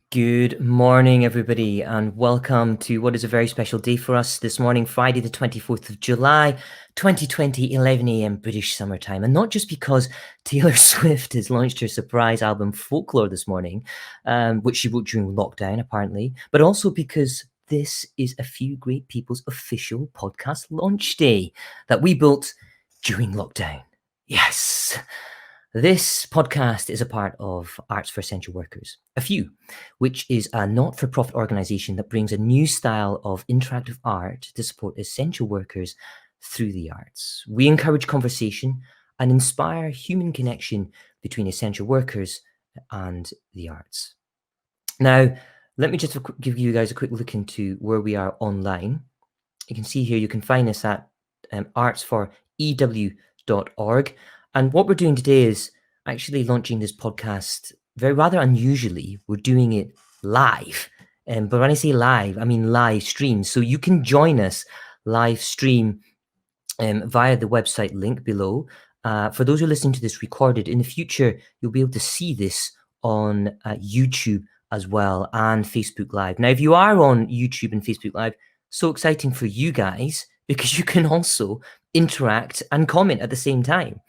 Good morning, everybody, and welcome to what is a very special day for us this morning, Friday, the 24th of July, 2020, 11 a.m. British summertime. And not just because Taylor Swift has launched her surprise album Folklore this morning, which she wrote during lockdown, apparently, but also because this is A Few Great People's official podcast launch day that we built during lockdown. Yes. This podcast is a part of Arts for Essential Workers, AFEW, which is a not-for-profit organisation that brings a new style of interactive art to support essential workers through the arts. We encourage conversation and inspire human connection between essential workers and the arts. Now, let me just give you guys a quick look into where we are online. You can see here, you can find us at artsforew.org. And what we're doing today is actually launching this podcast rather unusually. We're doing it live. But when I say live, I mean live stream. So you can join us live stream via the website link below. For those who are listening to this recorded, in the future, you'll be able to see this on YouTube as well and Facebook Live. Now, if you are on YouTube and Facebook Live, so exciting for you guys because you can also interact and comment at the same time.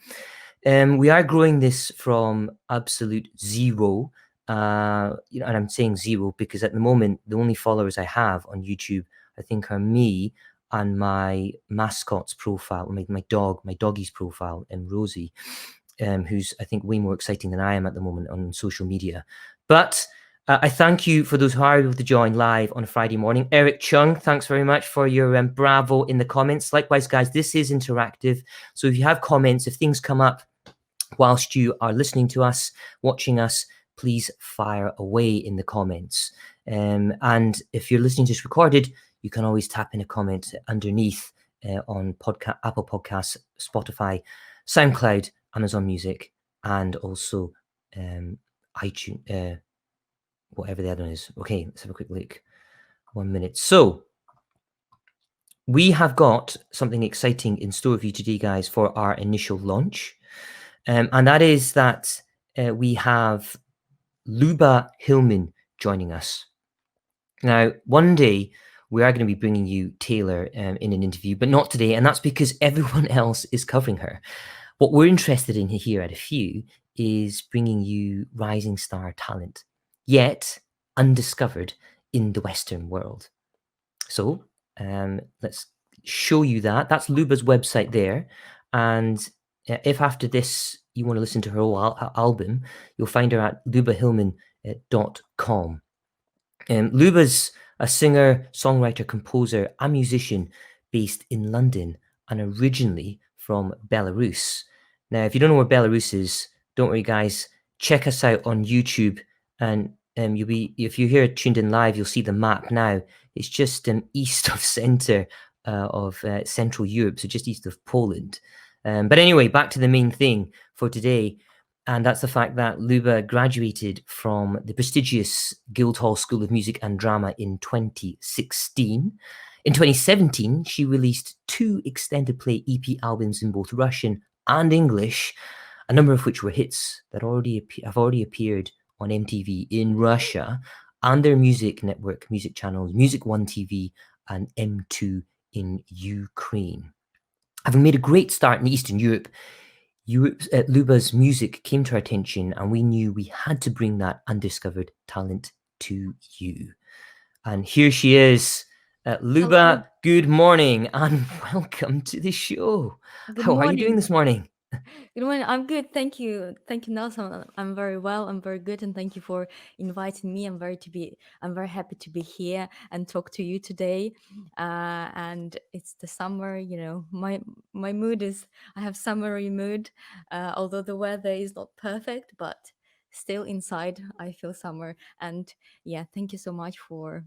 We are growing this from absolute zero, and I'm saying zero because at the moment the only followers I have on YouTube, I think, are me and my mascot's profile, my doggie's profile, and Rosie, who's I think way more exciting than I am at the moment on social media. But I thank you for those who are able to join live on a Friday morning. Eric Chung, thanks very much for your bravo in the comments. Likewise, guys, this is interactive. So if you have comments, if things come up whilst you are listening to us, watching us, please fire away in the comments. And if you're listening to this recorded, you can always tap in a comment underneath on Apple Podcasts, Spotify, SoundCloud, Amazon Music, and also iTunes, whatever the other one is. Okay, let's have a quick look. 1 minute. So we have got something exciting in store for you today, guys, for our initial launch. And that is that we have Luba Hilman joining us. Now, one day we are going to be bringing you Taylor in an interview, but not today. And that's because everyone else is covering her. What we're interested in here at AFew is bringing you rising star talent, yet undiscovered in the Western world. So let's show you that. That's Luba's website there. And if after this you want to listen to her whole album, you'll find her at lubahilman.com. Luba's a singer, songwriter, composer, and musician based in London and originally from Belarus. Now, if you don't know where Belarus is, don't worry, guys. Check us out on YouTube, and if you're here tuned in live, you'll see the map now. It's just east of center of Central Europe, so just east of Poland. But anyway, back to the main thing for today. And that's the fact that Luba graduated from the prestigious Guildhall School of Music and Drama in 2016. In 2017, she released 2 extended play EP albums in both Russian and English, a number of which were hits that have already appeared on MTV in Russia and their music network music channels, Music One TV and M2 in Ukraine. Having made a great start in Eastern Europe, Luba's music came to our attention, and we knew we had to bring that undiscovered talent to you. And here she is. Luba, good morning and welcome to the show. How are you doing this morning? Good morning. I'm good. Thank you. Thank you, Nelson. I'm very well. I'm very good, and thank you for inviting me. I'm very happy to be here and talk to you today. And it's the summer. My mood is. I have summery mood, although the weather is not perfect, but still inside I feel summer. And yeah, thank you so much for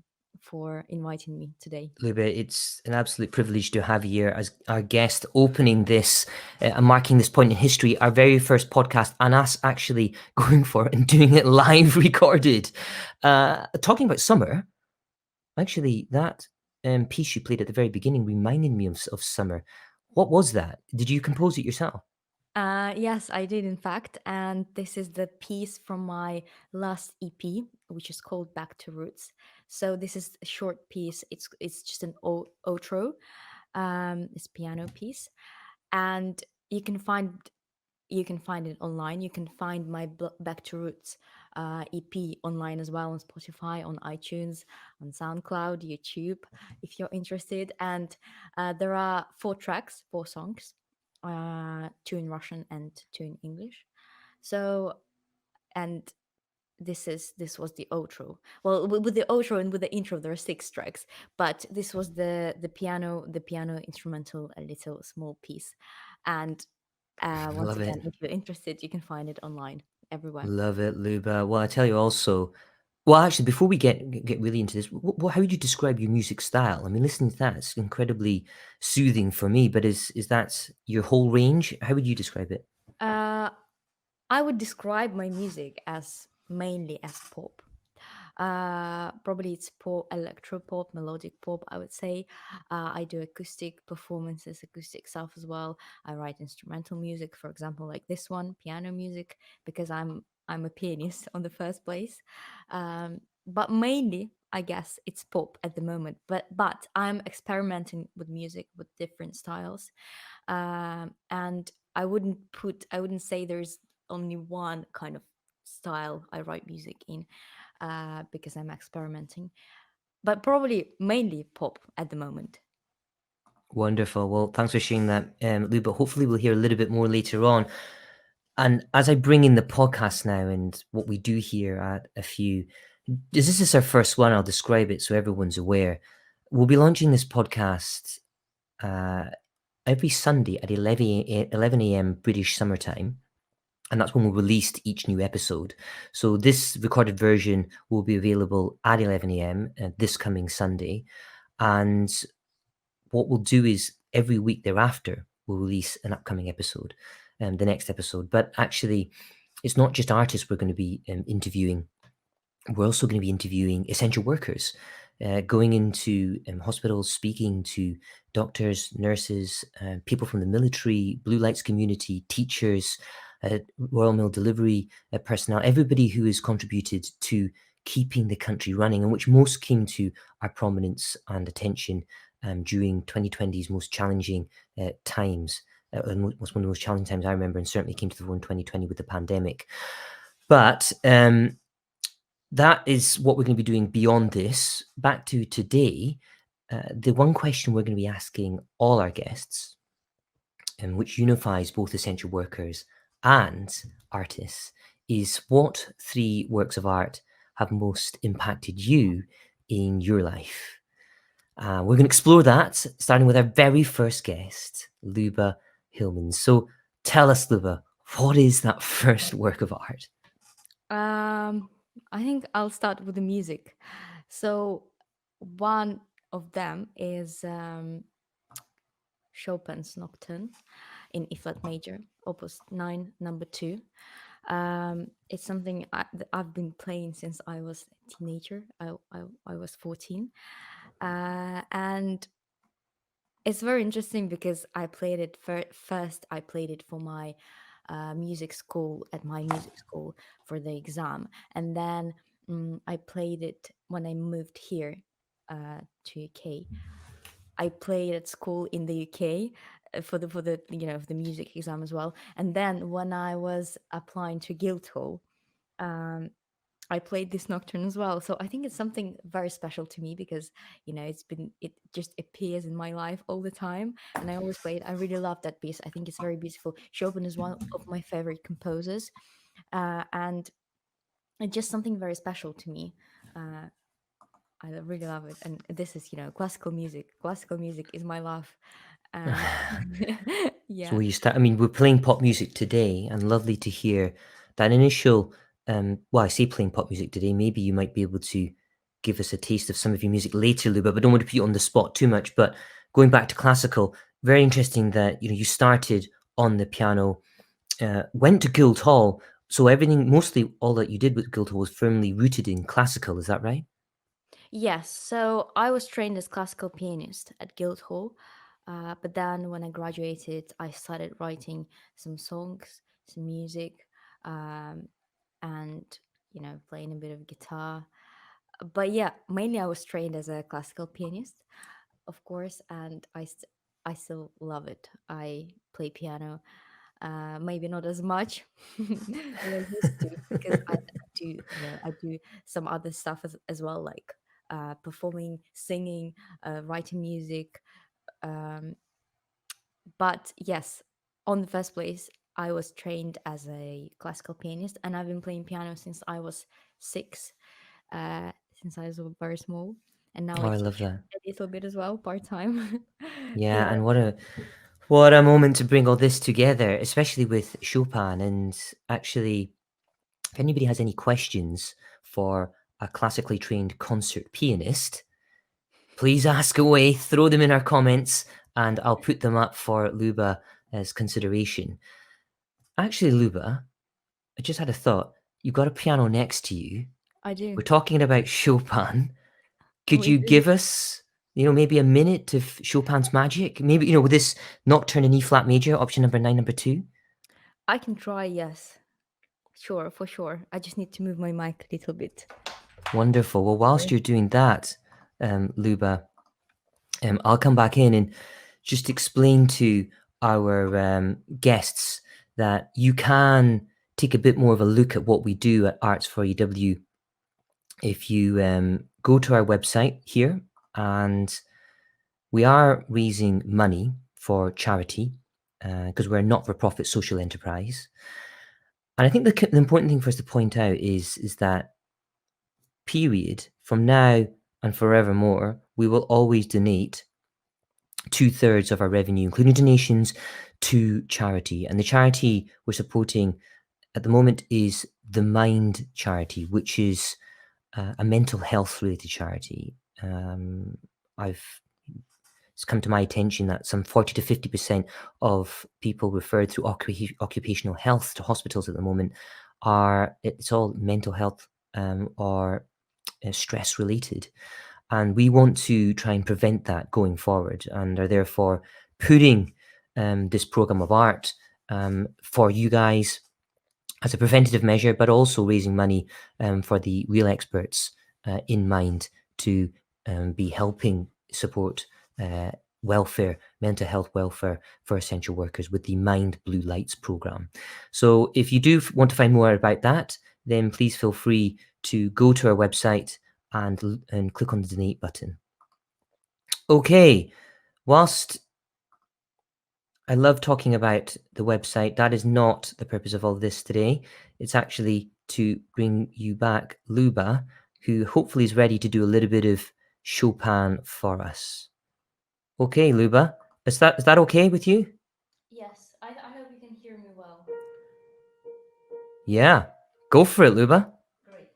inviting me today. Luba, it's an absolute privilege to have you here as our guest, opening this and marking this point in history, our very first podcast, and us actually going for it and doing it live recorded. Talking about summer, actually, that piece you played at the very beginning reminded me of summer. What was that? Did you compose it yourself? Yes, I did, in fact. And this is the piece from my last EP, which is called Back to Roots. So this is a short piece. It's just an outro. It's piano piece, and you can find you can find it online. You can find my Back to Roots EP online as well, on Spotify, on iTunes, on SoundCloud, YouTube, if you're interested. And there are four tracks, four songs, two in Russian and two in English. So, and this was the outro. Well, with the outro and with the intro, there are six tracks, but this was the piano instrumental, a little small piece. And once Love again, it. if you're interested, you can find it online everywhere. Love it, Luba. Well, I tell you also, well, actually, before we get really into this, how would you describe your music style? I mean, listening to that, it's incredibly soothing for me. But is that your whole range? How would you describe it? Uh, I would describe my music as mainly as pop. Probably it's pop, electro pop, melodic pop, I would say. I do acoustic performances, acoustic stuff as well. I write instrumental music, for example, like this one, piano music, because I'm a pianist on the first place. But mainly, I guess it's pop at the moment. But I'm experimenting with music with different styles, and I wouldn't say there's only one kind of style I write music in, because I'm experimenting, but probably mainly pop at the moment. Wonderful. Well, thanks for sharing that, Luba. Hopefully, we'll hear a little bit more later on. And as I bring in the podcast now and what we do here at afew, this is our first one. I'll describe it so everyone's aware. We'll be launching this podcast uh, every Sunday at 11 a.m. British Summer Time. And that's when we'll release each new episode. So this recorded version will be available at 11 a.m. This coming Sunday. And what we'll do is every week thereafter, we'll release an upcoming episode, the next episode. But actually, it's not just artists we're going to be interviewing. We're also going to be interviewing essential workers, going into hospitals, speaking to doctors, nurses, people from the military, blue lights community, teachers, Royal Mail delivery personnel, everybody who has contributed to keeping the country running, and which most came to our prominence and attention during 2020's most challenging times. Was one of the most challenging times I remember, and certainly came to the fore in 2020 with the pandemic. But that is what we're going to be doing beyond this. Back to today, the one question we're going to be asking all our guests, and which unifies both essential workers and artists, is what three works of art have most impacted you in your life? We're going to explore that, starting with our very first guest, Luba Hilman. So tell us, Luba, what is that first work of art? Um, I think I'll start with the music. So one of them is Chopin's Nocturne in E flat major, Opus 9, number 2. It's something that I've been playing since I was a teenager. I was 14. And it's very interesting because I played it first. I played it for my music school, at my music school, for the exam, and then I played it when I moved here to UK. I played at school in the UK for the the music exam as well. And then when I was applying to Guildhall, um, I played this nocturne as well. So I think it's something very special to me because it just appears in my life all the time, and I always play it. I really love that piece. I think it's very beautiful. Chopin is one of my favorite composers, and it's just something very special to me. Uh, I really love it, and this is classical music. Classical music is my love, and So yeah. where you start, I mean, we're playing pop music today, and lovely to hear that initial. Well, I say playing pop music today. Maybe you might be able to give us a taste of some of your music later, Luba. But I don't want to put you on the spot too much. But going back to classical, very interesting that you started on the piano, went to Guildhall, so everything, mostly all that you did with Guildhall was firmly rooted in classical. Is that right? Yes, so I was trained as classical pianist at Guildhall, but then when I graduated, I started writing some songs, some music, um, and playing a bit of guitar. But yeah, mainly I was trained as a classical pianist, of course, and I still love it. I play piano, maybe not as much as I used to, because I do some other stuff as well, like performing, singing, writing music. Um, but yes, on the first place, I was trained as a classical pianist, and I've been playing piano since I was 6, since I was very small, and now Oh, I I love teach that. a little bit as well, part time. Yeah, Yeah, and what a moment to bring all this together, especially with Chopin. And actually, if anybody has any questions for a classically trained concert pianist, please ask away, throw them in our comments, and I'll put them up for Luba as consideration. Actually, Luba, I just had a thought. You've got a piano next to you. I do. We're talking about Chopin. Could We you do. give us, maybe a minute of Chopin's magic? Maybe, with this nocturne in E flat major, option number 9, number 2. I can try, yes. Sure, for sure. I just need to move my mic a little bit. Wonderful. Well, whilst Sorry. you're doing that, Luba, I'll come back in and just explain to our guests that you can take a bit more of a look at what we do at Arts for EW if you go to our website here, and we are raising money for charity because we're a not-for-profit social enterprise. And I think the important thing for us to point out is that period from now and forevermore, we will always donate 2/3 of our revenue, including donations, to charity. And the charity we're supporting at the moment is the Mind charity, which is a mental health related charity. I've It's come to my attention that some 40 to 50% of people referred through occupational health to hospitals at the moment it's all mental health or stress related. And we want to try and prevent that going forward, and are therefore putting this program of art for you guys as a preventative measure, but also raising money for the real experts in mind to be helping support welfare, mental health welfare for essential workers with the Mind Blue Lights program. So if you do want to find more about that, then please feel free to go to our website and click on the donate button. Okay, whilst I love talking about the website, that is not the purpose of all this today. It's actually to bring you back Luba, who hopefully is ready to do a little bit of Chopin for us. Okay, Luba, is that okay with you? Yes, I hope you can hear me well. Yeah, go for it, Luba. Great.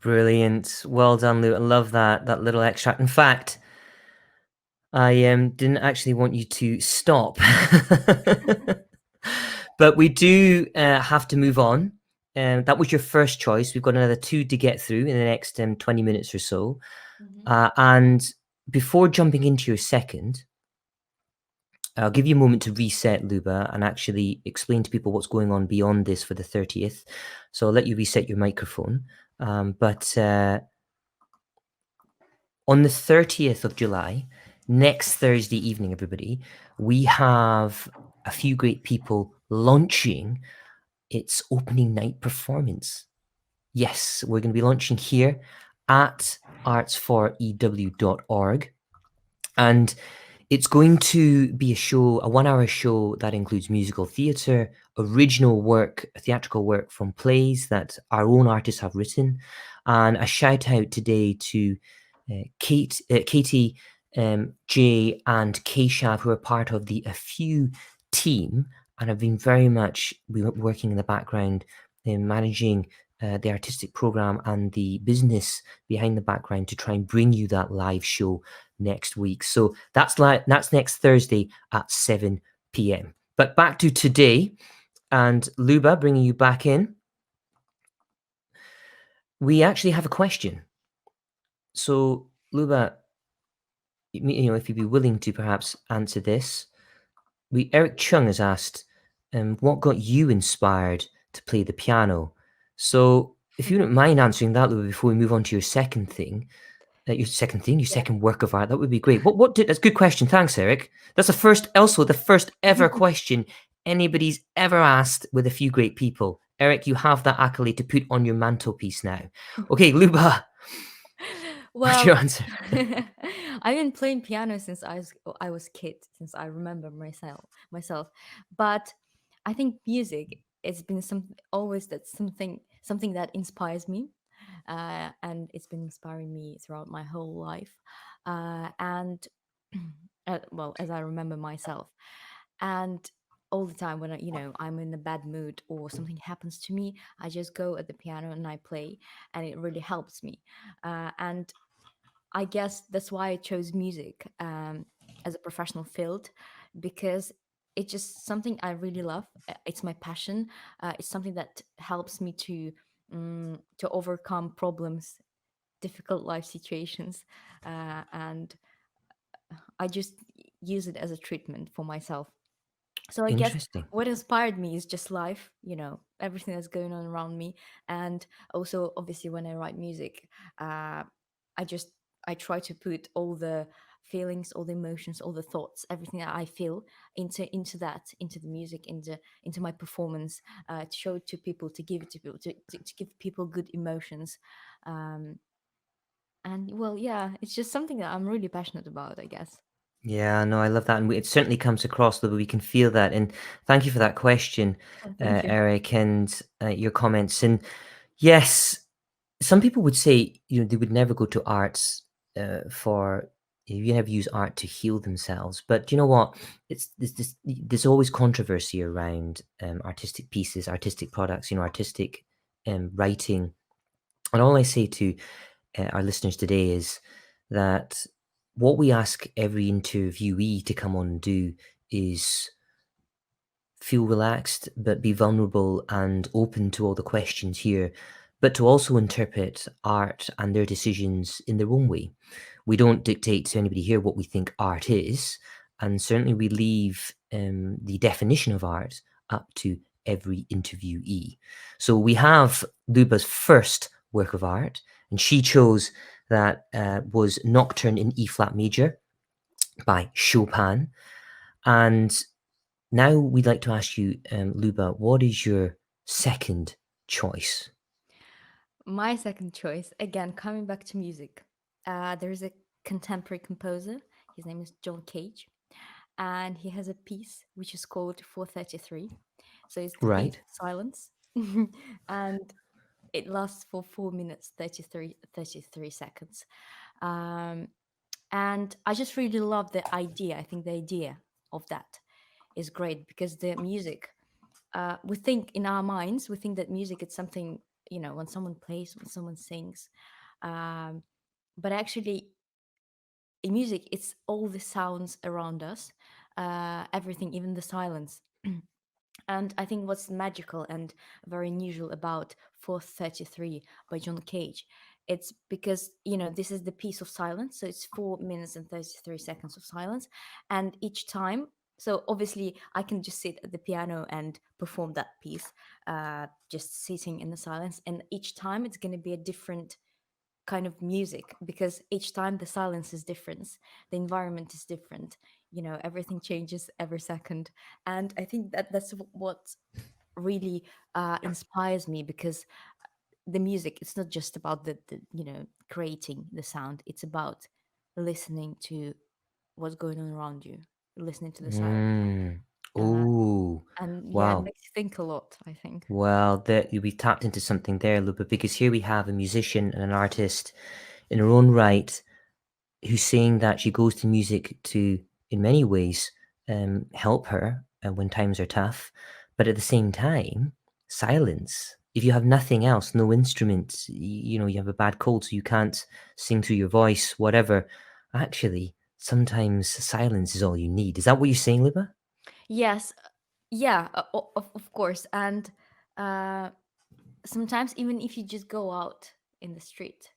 Brilliant. Well done, Luba. I love that little extract. In fact, I didn't actually want you to stop. But we do have to move on. That was your first choice. We've got another 2 to get through in the next 20 minutes or so. And before jumping into your second, I'll give you a moment to reset, Luba, and actually explain to people what's going on beyond this for the 30th. So I'll let you reset your microphone. But on the 30th of July, next Thursday evening, everybody, we have a few great people launching its opening night performance. Yes, we're going to be launching here at artsforew.org. And it's going to be a 1-hour show that includes musical theatre, original work, theatrical work from plays that our own artists have written, And a shout out today to Katie, Jay, and Keshav, who are part of the afew team and have been very much working in the background in managing the artistic program and the business behind the background to try and bring you that live show next week. So that's next Thursday at 7 p.m. But back to today, and Luba, bringing you back in, we actually have a question. So, Luba, if you'd be willing to perhaps answer this, Eric Chung has asked, what got you inspired to play the piano? So, if you wouldn't mind answering that, Luba, before we move on to your second thing, your Yeah. second work of art, that would be great. That's a good question. Thanks, Eric. That's the first ever question anybody's ever asked with a few great people. Eric, you have that accolade to put on your mantelpiece now. Okay, Luba, what's your Well, answer? I've been playing piano since I was kid, since I remember myself. But I think music it's been always that something that inspires me, and it's been inspiring me throughout my whole life, and well, as I remember myself, and all the time when I'm in a bad mood or something happens to me, I just go at the piano and I play, and it really helps me, and I guess that's why I chose music as a professional field, because it's just something I really love. It's my passion. It's something that helps me to overcome problems, difficult life situations, and I just use it as a treatment for myself. So I guess Interesting. what inspired me is just life, everything that's going on around me, and also obviously when I write music, uh, I just I try to put all the feelings, all the emotions, all the thoughts, everything that I feel into the music, into my performance, to show it to people, to give it to people, to give people good emotions, um, and well, yeah, it's just something that I'm really passionate about, I guess. Yeah, no, I love that, and it certainly comes across, Luba. We can feel that, and thank you for that question, Thank you. Eric, and your comments. And yes, some people would say, they would never go to arts for you never use art to heal themselves. But you know what? There's always controversy around artistic pieces, artistic products, artistic writing. And all I say to our listeners today is that what we ask every interviewee to come on and do is feel relaxed, but be vulnerable and open to all the questions here, but to also interpret art and their decisions in their own way. We don't dictate to anybody here what we think art is, and certainly we leave the definition of art up to every interviewee. So we have Luba's first work of art, and she chose that was Nocturne in E flat major by Chopin. And now we'd like to ask you, Luba, what is your second choice? My second choice, again, coming back to music, there's a contemporary composer. His name is John Cage, and he has a piece which is called 433. So it's the piece Right. of silence, and it lasts for 4 minutes 33 seconds. Um, and I just really love the idea. I think the idea of that is great because the music, we think in our minds, we think that music is something, when someone plays, when someone sings, um, but actually in music it's all the sounds around us, everything, even the silence. And I think what's magical and very unusual about 433 by John Cage, it's because, this is the piece of silence. So it's 4 minutes and 33 seconds of silence. And each time, so obviously I can just sit at the piano and perform that piece, just sitting in the silence. And each time it's going to be a different kind of music because each time the silence is different, the environment is different, everything changes every second. And I think that that's what really inspires me, because the music, it's not just about the creating the sound, it's about listening to what's going on around you, listening to the silence. Mm. uh, Oh, and yeah, it wow. makes you think a lot, I think. Well, there we've tapped into something there, Luba, because here we have a musician and an artist in her own right who's saying that she goes to music to, in many ways, help her when times are tough, but at the same time, silence. If you have nothing else, no instruments, you know, you have a bad cold, so you can't sing through your voice, whatever. Actually, sometimes silence is all you need. Is that what you're saying, Luba? Yes, yeah, of course. And uh, sometimes even if you just go out in the street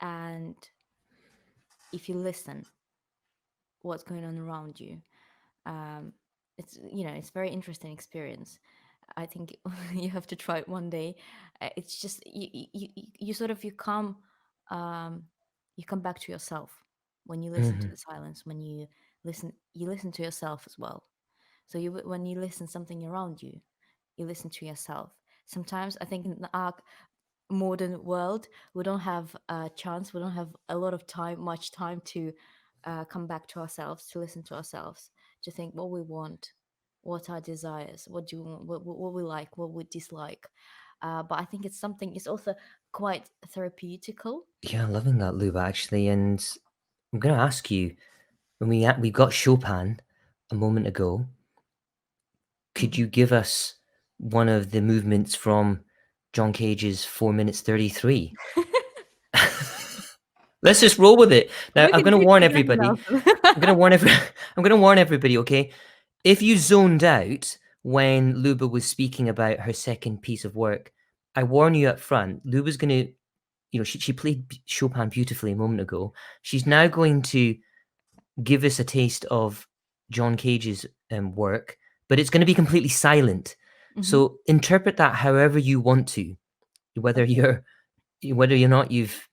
and if you listen what's going on around you, um, it's, you know, it's very interesting experience. I think you have to try it one day. It's just you sort of um, you come back to yourself when you listen to Hmm. the silence. When you listen to yourself as well. So when you listen something around you, you listen to yourself. Sometimes I think in our modern world, we don't have a chance. We don't have a lot of time, much time to come back to ourselves, to listen to ourselves, to think what we want, what our desires, what do you want, what we like, what we dislike. But I think it's something. It's also quite therapeutical. Yeah, loving that, Luba, actually. And I'm going to ask you, when we got Chopin a moment ago, could Mhm. you give us one of the movements from John Cage's 4 minutes 33? Let's just roll with it. Now, We I'm can going to do it warn together, everybody. Nelson. I'm going to warn every I'm going to warn everybody, okay? If you zoned out when Luba was speaking about her second piece of work, I warn you up front, Luba's going to, you know, she played Chopin beautifully a moment ago. She's now going to give us a taste of John Cage's work, but it's going to be completely silent. Hmm. So interpret that however you want to, whether Okay. you're not you've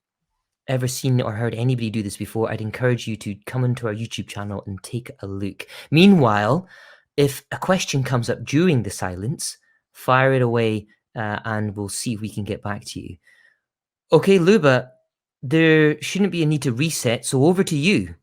ever seen or heard anybody do this before. I'd encourage you to come into our YouTube channel and take a look. Meanwhile, if a question comes up during the silence, fire it away, and we'll see if we can get back to you. Okay, Luba, there shouldn't be a need to reset, so over to you.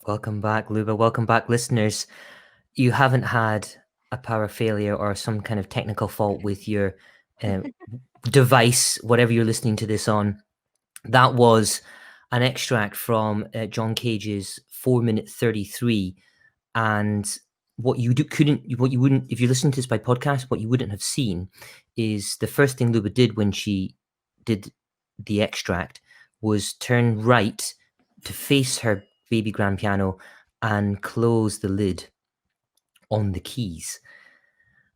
Welcome back, Luba. Welcome back, listeners. You haven't had a power failure or some kind of technical fault with your uh, device, whatever you're listening to this on. That was an extract from John Cage's 4 minute 33. And what you wouldn't, if you listen to this by podcast, what you wouldn't have seen is the first thing Luba did when she did the extract was turn right to face her baby grand piano and close the lid on the keys,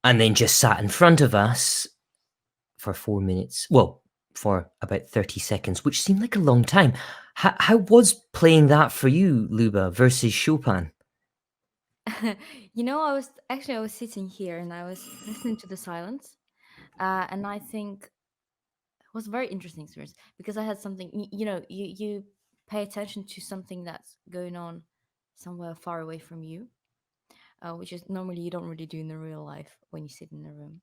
and then just sat in front of us for 4 minutes. Well, for about 30 seconds, which seemed like a long time. How was playing that for you, Luba, versus Chopin? You know, I was sitting here and I was listening to the silence, and I think it was a very interesting experience because I had something. You know, you pay attention to something that's going on somewhere far away from you, which is normally you don't really do in the real life when you sit in a room,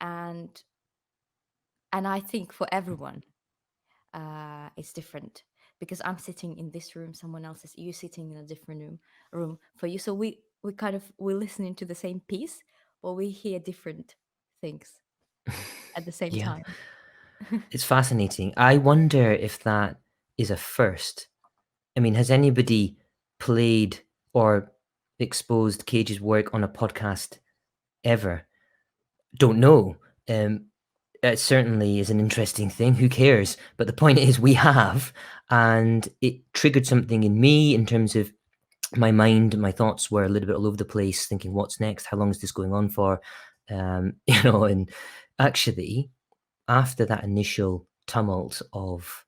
and I think for everyone, it's different because I'm sitting in this room, someone else is you sitting in a different room for you. So we listen into the same piece, but we hear different things at the same Yeah, time. it's fascinating. I wonder if that is a first. I mean, has anybody played or exposed Cage's work on a podcast ever? Don't know. Um, it certainly is an interesting thing. Who cares? But the point is, we have, and it triggered something in me in terms of my mind. My thoughts were a little bit all over the place, thinking, "What's next? How long is this going on for?" And actually, after that initial tumult of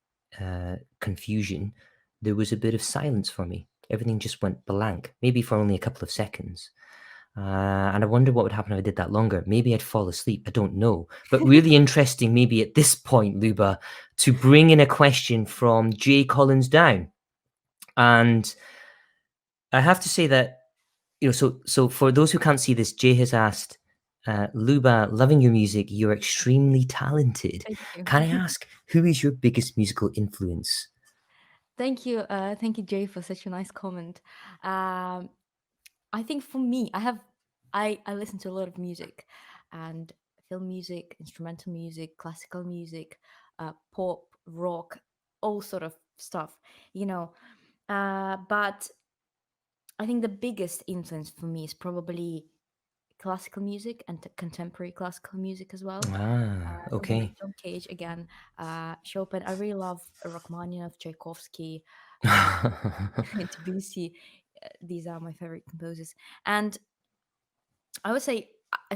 confusion, there was a bit of silence for me. Everything just went blank, maybe for only a couple of seconds. And I wonder what would happen if I did that longer. Maybe I'd fall asleep. I don't know. But really interesting, maybe at this point, Luba, to bring in a question from Jay Collins Down. And I have to say that, so for those who can't see this, Jay has asked, Luba, loving your music, you're extremely talented. Thank you. Can I ask, who is your biggest musical influence? Thank you, Jay, for such a nice comment. Um, I think for me, I listen to a lot of music, and film music, instrumental music, classical music, pop, rock, all sort of stuff, you know. But I think the biggest influence for me is probably classical music and contemporary classical music as well. Ah, Something like okay. John Cage again, Chopin. I really love Rachmaninoff, Tchaikovsky, uh, Debussy. These are my favorite composers, and I would say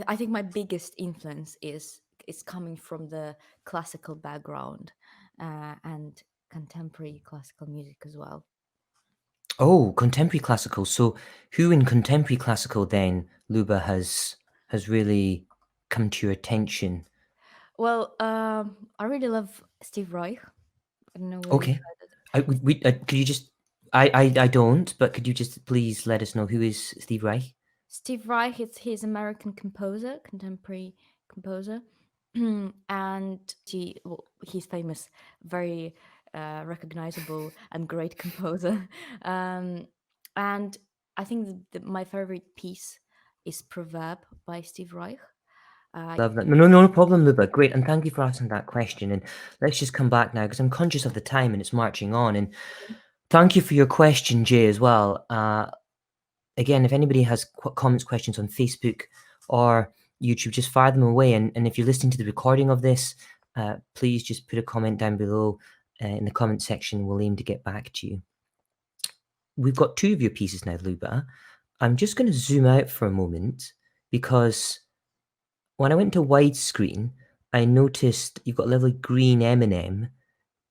I think my biggest influence is coming from the classical background and contemporary classical music as well. Oh, contemporary classical. So who in contemporary classical then, Luba, has really come to your attention? Well, I really love Steve Reich. I don't know whether you've Okay. heard it. Could you just I don't, but could you just please let us know who is Steve Reich? Steve Reich, he's American composer, contemporary composer, and he's famous, very recognizable and great composer. Um, and I think my favorite piece is Proverb by Steve Reich. Love that. No problem, Luba. Great, and thank you for asking that question. And let's just come back now because I'm conscious of the time and it's marching on. And thank you for your question, Jay, as well. Again, if anybody has comments, questions on Facebook or YouTube, just fire them away. And if you're listening to the recording of this, please just put a comment down below in the comment section. We'll aim to get back to you. We've got two of your pieces now, Luba. I'm just going to zoom out for a moment because when I went to widescreen, I noticed you've got a lovely green M&M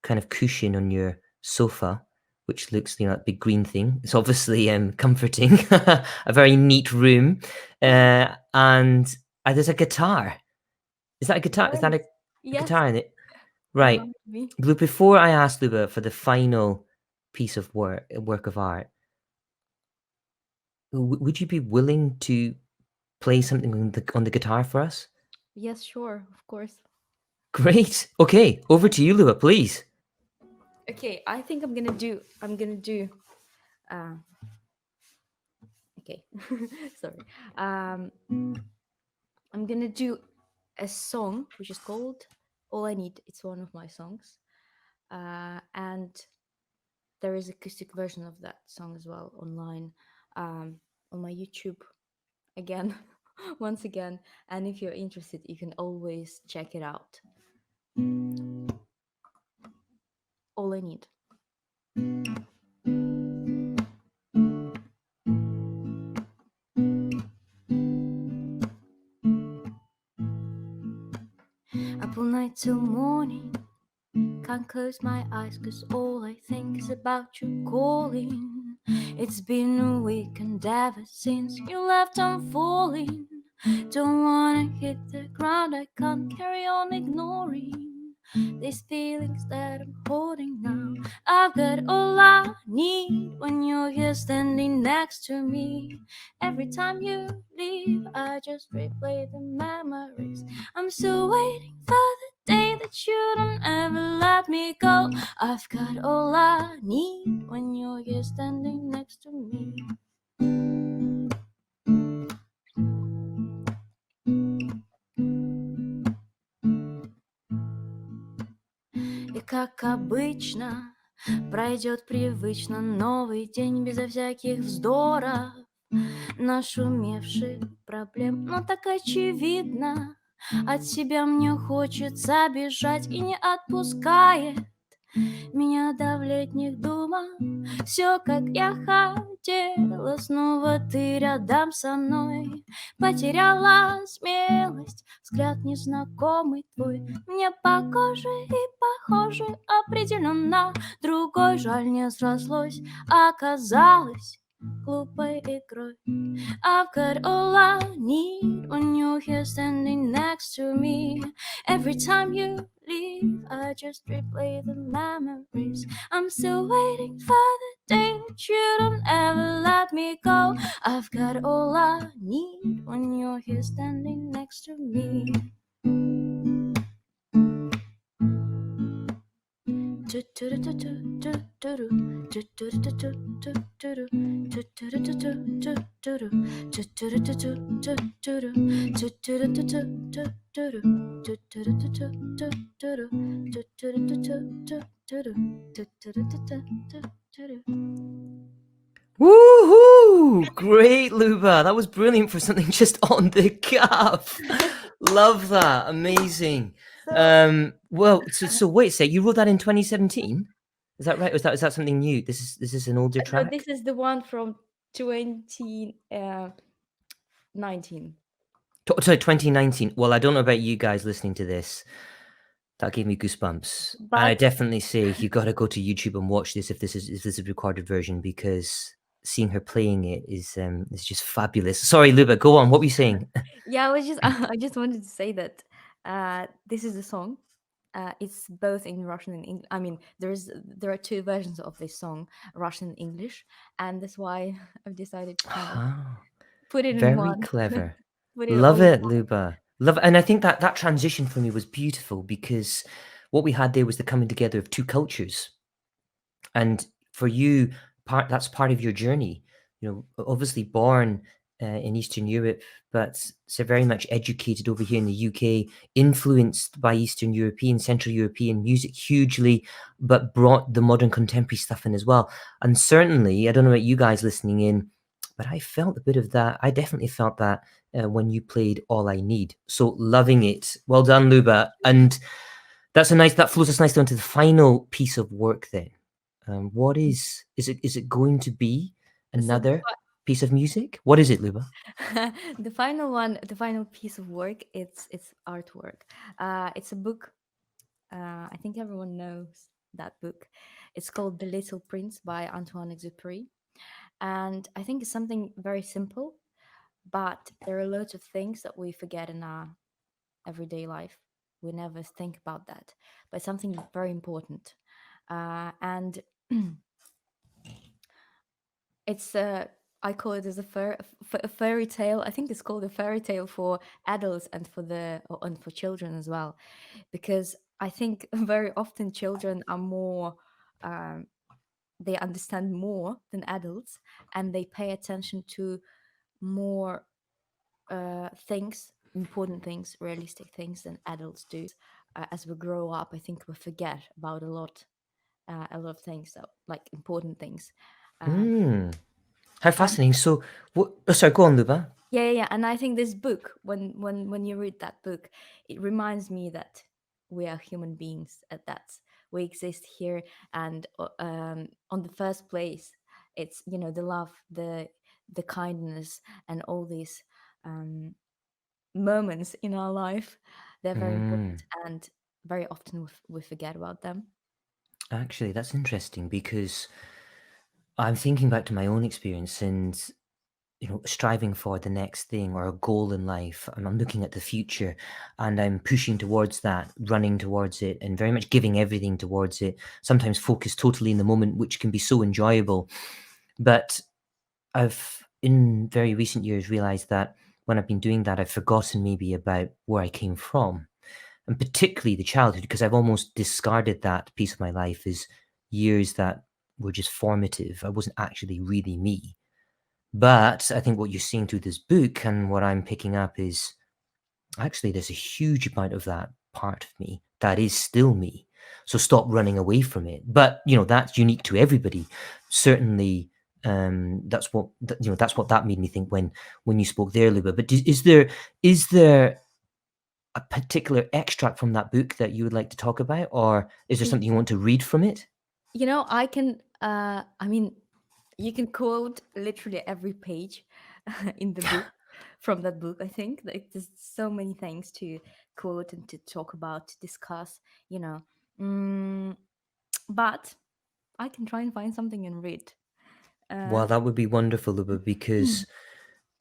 kind of cushion on your sofa, which looks, that big green thing. It's obviously comforting. A very neat room, and there's a guitar. Is that a guitar? Is There that is. a Yes, guitar in it? Right. reminds me. Blue. Before I ask Luba for the final piece of work of art, would you be willing to play something on the guitar for us? Yes, sure, of course. Great. Okay, over to you, Luba, please. Okay, I think I'm gonna do. Uh, okay, sorry. Um, I'm gonna do a song which is called "All I Need." It's one of my songs, and there is acoustic version of that song as well online on my YouTube again, once again. And if you're interested, you can always check it out. All I need. Up all night till morning. Can't close my eyes, cause all I think is about you calling. It's been a week and ever since you left, I'm falling. Don't wanna hit the ground, I can't carry on ignoring these feelings that I'm holding now. I've got all I need when you're here standing next to me. Every time you leave, I just replay the memories. I'm still waiting for the day that you don't ever let me go. I've got all I need when you're here standing next to me. как обычно, пройдет привычно новый день безо всяких вздоров, нашумевших проблем. Но так очевидно, от себя мне хочется бежать и не отпускает меня до летних думах. Все, как я хотела, снова ты рядом со мной. Потеряла смелость, взгляд незнакомый твой мне по коже и похоже определенно. Другой жаль не срослось, оказалось глупой игрой. I've got all I need when you're here standing next to me. Every time you leave, I just replay the memories. I'm still waiting for the day that you don't ever let me go. I've got all I need when you're here standing next to me. Woohoo! Great, Luba. That was brilliant for something just on the cuff. Love that. Amazing. Well, so wait a sec. You wrote that in 2017? Is that right? Or is that something new? This is an older No, track? this is the one from 2019. Sorry, 2019. Well, I don't know about you guys listening to this. That gave me goosebumps. And I But definitely say you got to go to YouTube and watch this if this is a recorded version, because seeing her playing it is just fabulous. Sorry, Luba, go on. What were you saying? yeah, I was just I just wanted to say that this is a song. It's both in Russian and English. I mean, there are two versions of this song, Russian and English, and that's why I've decided to kind of Ah, put it in very one, clever. put it all Love in it, Luba. Love it. And I think that transition for me was beautiful, because what we had there was the coming together of two cultures. And for you, that's part of your journey. Obviously born in Eastern Europe, but so very much educated over here in the UK, influenced by Eastern European, Central European music hugely, but brought the modern contemporary stuff in as well. And certainly, I don't know about you guys listening in, but I felt a bit of that. I definitely felt that when you played All I Need. So loving it. Well done, Luba. And that flows us nicely onto the final piece of work then. What is it going to be So another piece of music? What is it, Luba? the final one, the final piece of work, it's artwork. It's a book. I think everyone knows that book. It's called The Little Prince by Antoine Exupéry, and I think it's something very simple, but there are loads of things that we forget in our everyday life. We never think about that, but something very important. And it's I call it as a fairy tale. I think it's called a fairy tale for adults and for children as well, because I think very often children are more um, they understand more than adults, and they pay attention to more things, important things, realistic things than adults do. As we grow up, I think we forget about a lot of things, so like important things. Um, How and fascinating. So, what? Oh, sorry, go on, Luba. yeah. And I think this book, when you read that book, it reminds me that we are human beings. That we exist here, and on the first place, it's the love, the kindness, and all these um, moments in our life. They're very important, and very often we forget about them. Actually, that's interesting, because I'm thinking back to my own experience and striving for the next thing or a goal in life. And I'm looking at the future and I'm pushing towards that, running towards it, and very much giving everything towards it. Sometimes focused totally in the moment, which can be so enjoyable. But I've, in very recent years, realized that when I've been doing that, I've forgotten maybe about where I came from, and particularly the childhood, because I've almost discarded that piece of my life as years that were just formative. I wasn't actually really me. But I think what you're seeing through this book and what I'm picking up is actually there's a huge amount of that part of me that is still me. So stop running away from it. But that's unique to everybody. Certainly, that's what that's what that made me think when you spoke there, Luba. But is there a particular extract from that book that you would like to talk about, or is there Y- something you want to read from it? I can. I mean, you can quote literally every page in the book from that book. I think like there's so many things to quote and to talk about, to discuss. You know, mm, but I can try and find something and read. Well, Uh, that would be wonderful, Luba, because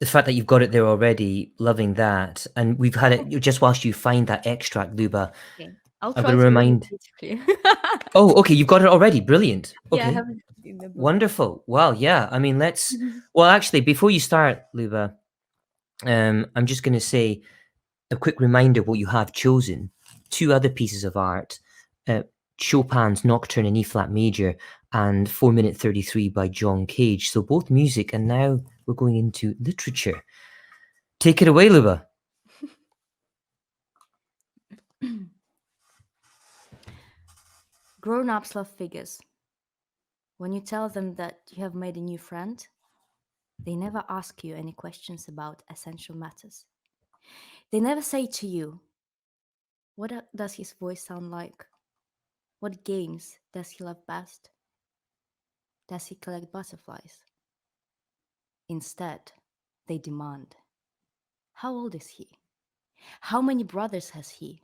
the fact that you've got it there already, loving that, and we've had it just whilst you find that extract, Luba. okay, I'll I'm try going to to read it remind. basically. Oh, okay, you've got it already. Brilliant. Yeah, I Okay, have it in the book. wonderful. Well, yeah. I mean, let's. Well, actually, before you start, Luba, I'm just going to say a quick reminder what you have chosen. Two other pieces of art: uh, Chopin's Nocturne in E flat major and 4 Minute 33 by John Cage. So both music, and now we're going into literature. Take it away, Luba. Grown-ups love figures. When you tell them that you have made a new friend, they never ask you any questions about essential matters. They never say to you, does his voice sound like? What games does he love best? Does he collect butterflies? Instead, they demand, how old is he? How many brothers has he?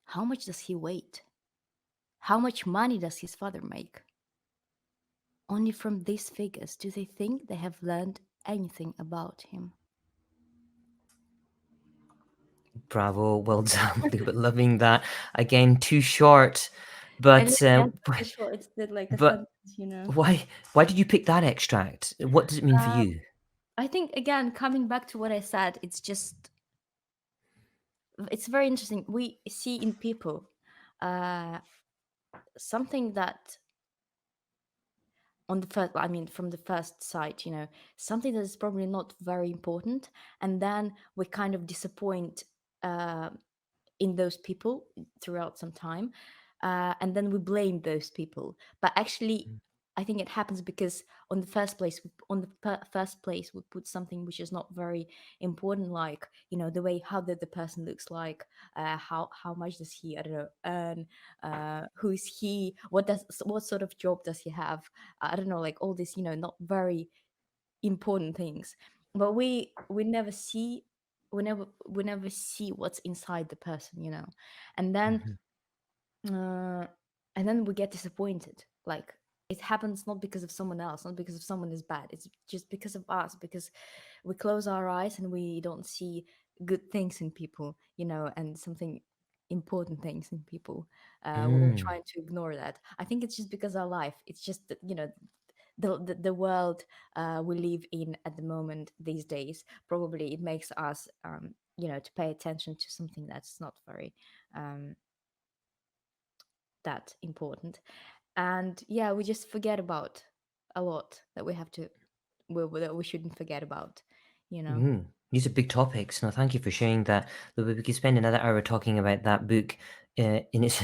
How much does he weigh? How much money does his father make? Only from these figures do they think they have learned anything about him. Bravo, well done, Luba. Loving that. Again, too short, And but yes, it's a short, it's like a but sentence. why did you pick that extract? What does it mean for Um, you? I think again, coming back to what I said, it's very interesting. We see in people uh, something that on the first, I mean, from the first sight, something that is probably not very important, and then we kind of disappoint uh, in those people throughout some time, and then we blame those people. But actually, I think it happens because on the first place, we put something which is not very important, like the way how the person looks like, how much does he, I don't know, earn, who is he, what sort of job does he have, I don't know, like all this, not very important things. But we never see we never see what's inside the person, and then Mhm. uh, and then we get disappointed. Like it happens not because of someone else, not because of someone is bad, it's just because of us, because we close our eyes and we don't see good things in people, and something important things in people. We're Mm. trying to ignore that. I think it's just because our life, it's just that, the world we live in at the moment these days, probably it makes us to pay attention to something that's not very um, that important. And yeah, we just forget about a lot that we have to that we shouldn't forget about, you know These are big topics. No, thank you for sharing that. Luba, we could spend another hour talking about that book in its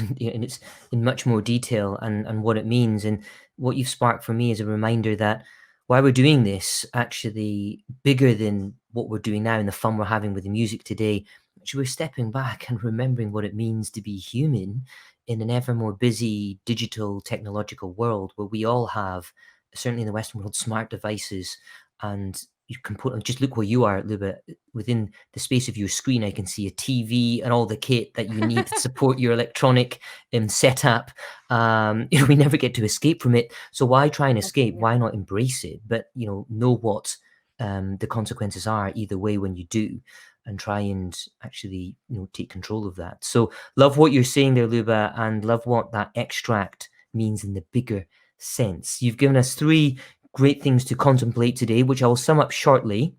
in much more detail and what it means. And what you've sparked for me is a reminder that why we're doing this actually bigger than what we're doing now and the fun we're having with the music today. Actually, we're stepping back and remembering what it means to be human in an ever more busy digital technological world where we all have, certainly in the Western world, smart devices. And you can put, just look where you are, Luba. Within the space of your screen, I can see a TV and all the kit that you need to support your electronic setup. We never get to escape from it. So why try and escape? Definitely. Why not embrace it? But know what the consequences are either way when you do, and try and actually take control of that. So love what you're saying there, Luba, and love what that extract means in the bigger sense. You've given us three great things to contemplate today, which I will sum up shortly.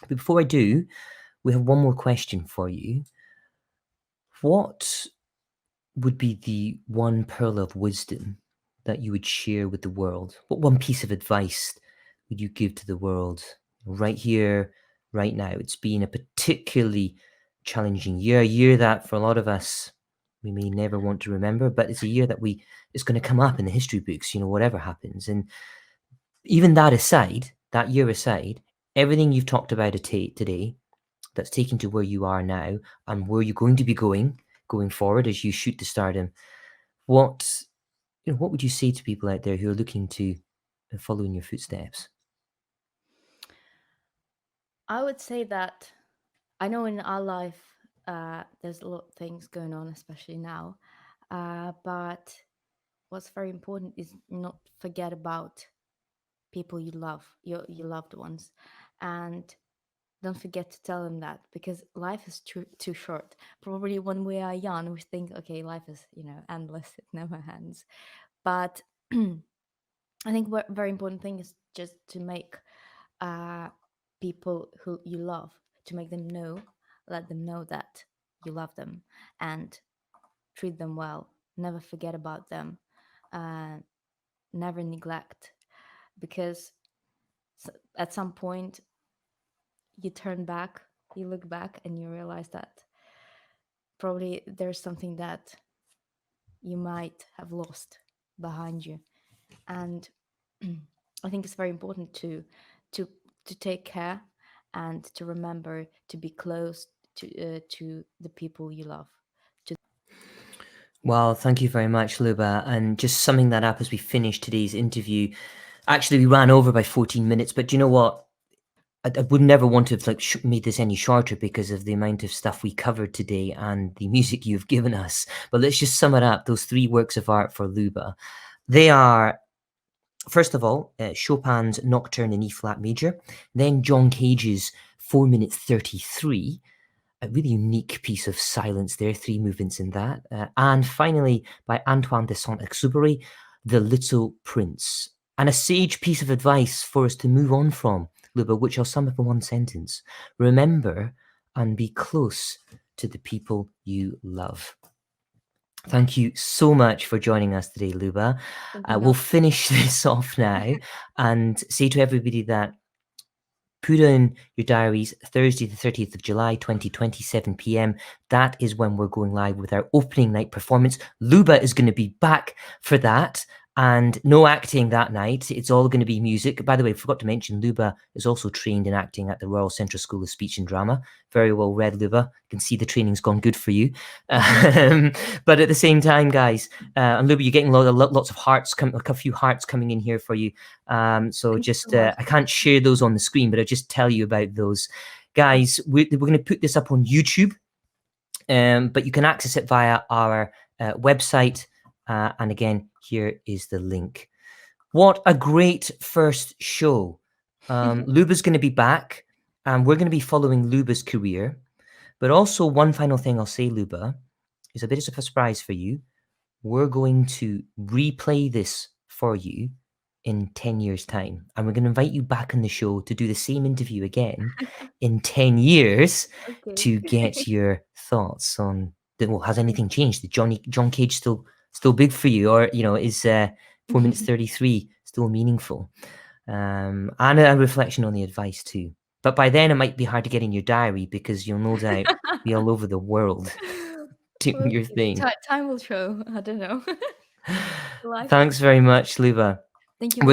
But before I do, we have one more question for you. What would be the one pearl of wisdom that you would share with the world? What one piece of advice would you give to the world right here, right now? It's been a particularly challenging year, a year that for a lot of us we may never want to remember, but it's a year that it's going to come up in the history books, whatever happens. And even that aside, that year aside, everything you've talked about today that's taken to where you are now and where you're going to be going forward as you shoot to stardom, what would you say to people out there who are looking to follow in your footsteps? I would say that I know in our life there's a lot of things going on, especially now. But what's very important is not forget about people you love, your loved ones, and don't forget to tell them that, because life is too short. Probably when we are young, we think, okay, life is endless, it never ends. But I think what very important thing is just to make people who you love, to make them know, let them know that you love them, and treat them well. Never forget about them. Uh, Never neglect, because at some point you turn back, you look back, and you realize that probably there's something that you might have lost behind you. And I think it's very important to to take care and to remember to be close to the people you love. Well, thank you very much, Luba. And just summing that up as we finish today's interview, actually, we ran over by 14 minutes, but do you know what? I would never want to have made this any shorter because of the amount of stuff we covered today and the music you've given us. But let's just sum it up. Those 3 works of art for Luba. They are, first of all, Chopin's Nocturne in E flat major, then John Cage's 4 minutes 33, a really unique piece of silence there, 3 movements in that. And finally, by Antoine de Saint-Exupéry, The Little Prince. And a sage piece of advice for us to move on from, Luba, which I'll sum up in one sentence. Remember and be close to the people you love. Thank you so much for joining us today, Luba. We'll finish this off now and say to everybody that put in your diaries, Thursday the 30th of July, 2020, 7 p.m. That is when we're going live with our opening night performance. Luba is going to be back for that. And no acting that night. It's all going to be music. By the way, I forgot to mention, Luba is also trained in acting at the Royal Central School of Speech and Drama. Very well read, Luba. You can see the training's gone good for you. But at the same time, guys, and Luba, you're getting lots of hearts, a few hearts coming in here for you. So just, I can't share those on the screen, but I'll just tell you about those. Guys, we're going to put this up on YouTube, but you can access it via our website. And again, here is the link. What a great first show. Luba's going to be back, and we're going to be following Luba's career. But also, one final thing I'll say, Luba, is a bit of a surprise for you. We're going to replay this for you in 10 years' time. And we're going to invite you back on the show to do the same interview again in 10 years to get your thoughts on, has anything changed? Did John Cage still big for you? Or, is 4 minutes 33 still meaningful? And a reflection on the advice too. But by then it might be hard to get in your diary because you'll no doubt be all over the world doing your thing. Time will show. I don't know. Thanks very much, Luba. Thank you.